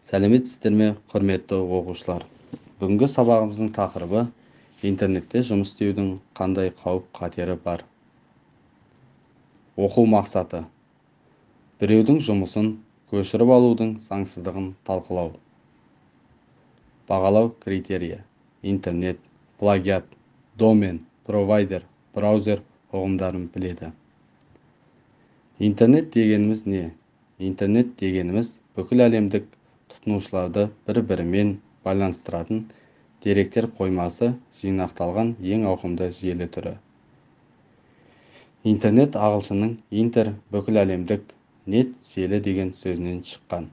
Сәлеметсіздер ме, құрметті оқушылар? Бүгінгі сабағымыздың тақырыбы интернетте жұмыс істеудің қандай қауіп-қатері бар. Оқу мақсаты: біреудің жұмысын көшіріп алудың заңсыздығын талқылау. Бағалау критерийі: интернет, плагиат, домен, провайдер, браузер ұғымдарын біледі. Интернет дегеніміз не? Интернет дегеніміз бүкіл әлемдік тұтынушыларды бір-бірімен байланыстыратын деректер қоймасы жинақталған ең ауқымды желі түрі. Интернет ағылшынның интер бүкіл әлемдік, нет желі деген сөзінен шыққан.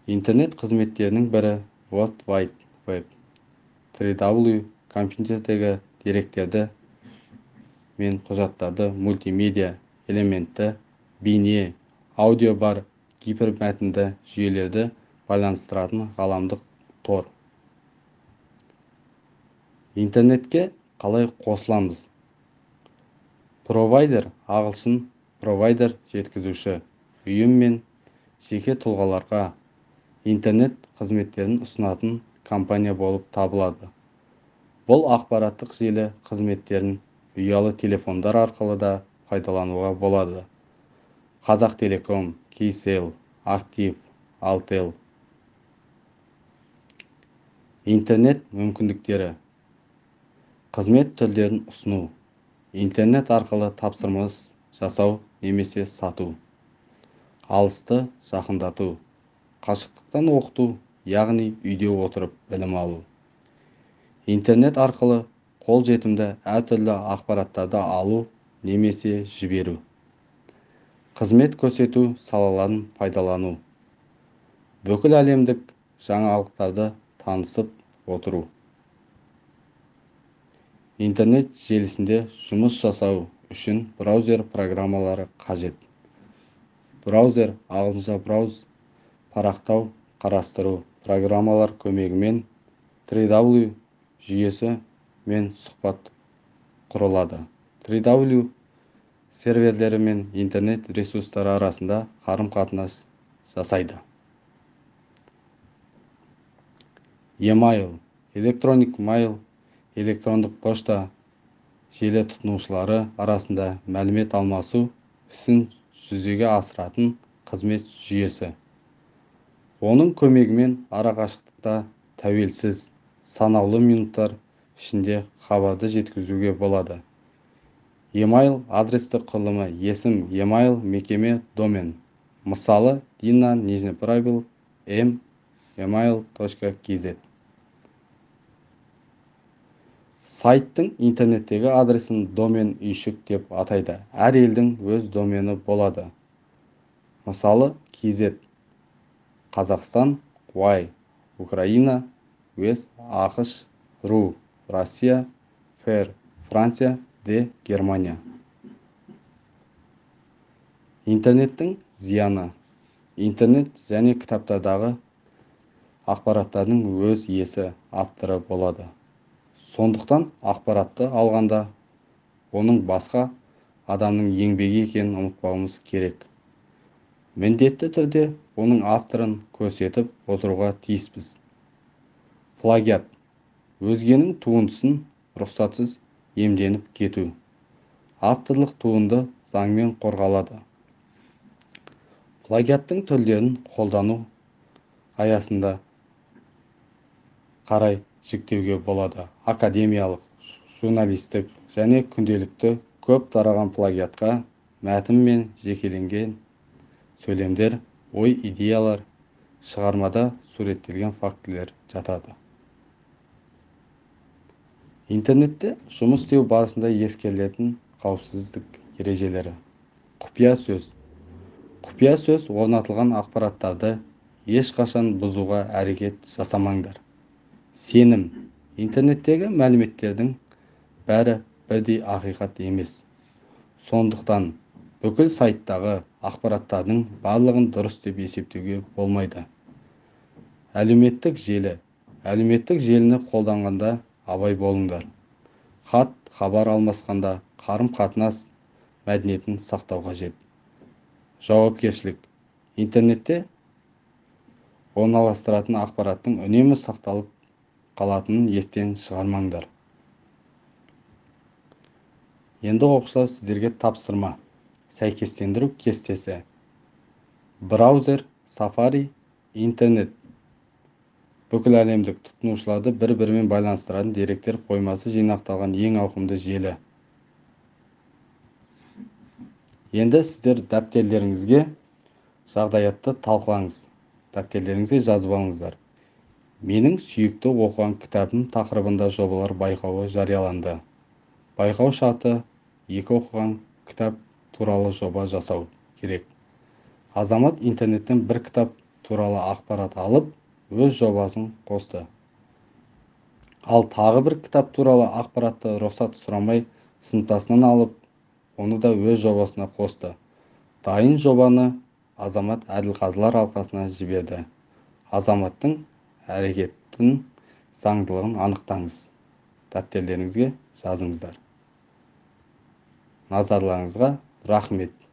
Интернет қызметтерінің бірі World Wide Web. 3W компьютердегі деректерді мен құжаттарды мультимедиа элементті, бейне, аудио бар гипермәтінді жүйелерді байланыстыратын ғаламдық тор. Интернетке қалай қосыламыз? Провайдер ағылшын провайдер жеткізуші, ұйым мен жеке тұлғаларға интернет қызметтерін ұсынатын компания болып табылады. Бұл ақпараттық желі қызметтерін ұялы телефондар арқылы да пайдалануға болады. Қазақтелеком, Кейсел, Актив, Алтел. Интернет мүмкіндіктері: қызмет түрлерін ұсыну, интернет арқылы тапсырмас жасау немесе сату, алысты жақындату, қашықтықтан оқыту, яғни үйде отырып білім алу, интернет арқылы қолжетімді әртүрлі ақпараттарды алу немесе жіберу, қызмет көрсету салаларын пайдалану, бүкіл әлемдік жаңалықтарды танысып отыру. Интернет желісінде жұмыс жасау үшін браузер программалары қажет. Браузер ағылшынша брауз, парақтау, қарастыру программалар көмегімен 3W жүйесі мен сұхбат құрылады. 3W серверлері мен интернет ресурстары арасында қарым-қатынас жасайды. E-mail, электроник mail, электрондық пошта желі тұтынушылары арасында мәлімет алмасу ісін жүзеге асыратын қызмет жүйесі. Оның көмегімен арақашықтықта тәуелсіз, санаулы минуттар ішінде хабарды жеткізуге болады. E-mail адрестік құрылымы: есім, e-mail, мекеме, домен. Мысалы, dina_m@email.kz. Сайттың интернеттегі адресін домен үйшік деп атайды. Әр елдің өз домені болады. Мысалы, kz, Қазақстан, y, Украина, US, ақш, ру, Россия, фр, Франция, д, Германия. Интернеттің зияны: интернет және кітаптардағы ақпараттардың өз иесі, авторы болады. Сондықтан ақпаратты алғанда оның басқа адамның еңбегі екенін ұмытпауымыз керек. Міндетті түрде оның авторын көрсетіп отыруға тиіспіз. Плагиат: өзгенің туындысын рұқсатсыз иемденіп кету. Авторлық туынды заңмен қорғалады. Плагиаттың түрлерін қолдану аясында қарай жіктеуге болады. Академиялық, журналистік және күнделікті көп тараған плагиатқа мәтін мен жекеленген сөйлемдер, ой, идеялар, шығармада суреттелген фактілер жатады. Интернетте жұмыс істеу барысында ескерілетін қауіпсіздік ережелері: құпия сөз. Құпия сөз орнатылған ақпараттарды ешқашан бұзуға әрекет жасамаңдар. Сенім. Интернеттегі мәліметтердің бәрі бірдей ақиқат емес. Сондықтан бүкіл сайттағы ақпараттардың барлығын дұрыс деп есептеуге болмайды. Әлеуметтік желі. Әлеуметтік желіні қолданғанда абай болыңдар. Хат, хабар алмасқанда қарым-қатынас мәдениетін сақтау қажет. Жауапкершілік. Интернетте орналастыратын ақпараттың үнемі сақталып қалатынын естен шығармаңдар. Енді оқушылар сіздерге тапсырма. Сәйкестендіру кестесі. Браузер, Safari, интернет. Бүкіл әлемдік тұтынушыларды бір-бірімен байланыстыратын деректер қоймасы жинақталған ең ауқымды желі. Енді сіздер дәптерлеріңізге жағдаятты талқылаңыз. Дәптерлеріңізге жазып алыңыздар. Менің сүйікті оқыған кітабым тақырыбында жобалар байқауы жарияланды. Байқау шарты 2 оқыған кітап туралы жоба жасау керек. Азамат интернеттен бір кітап туралы ақпарат алып, өз жобасын қосты. Ал тағы бір кітап туралы ақпаратты рұқсат сұрамай сыныптасынан алып, оны да өз жобасына қосты. Дайын жобаны Азамат әділқазылар алқасына жіберді. Азаматтың әрекеттің заңдылығын анықтаңыз. Дәптерлеріңізге жазыңыздар. Назарларыңызға рахмет.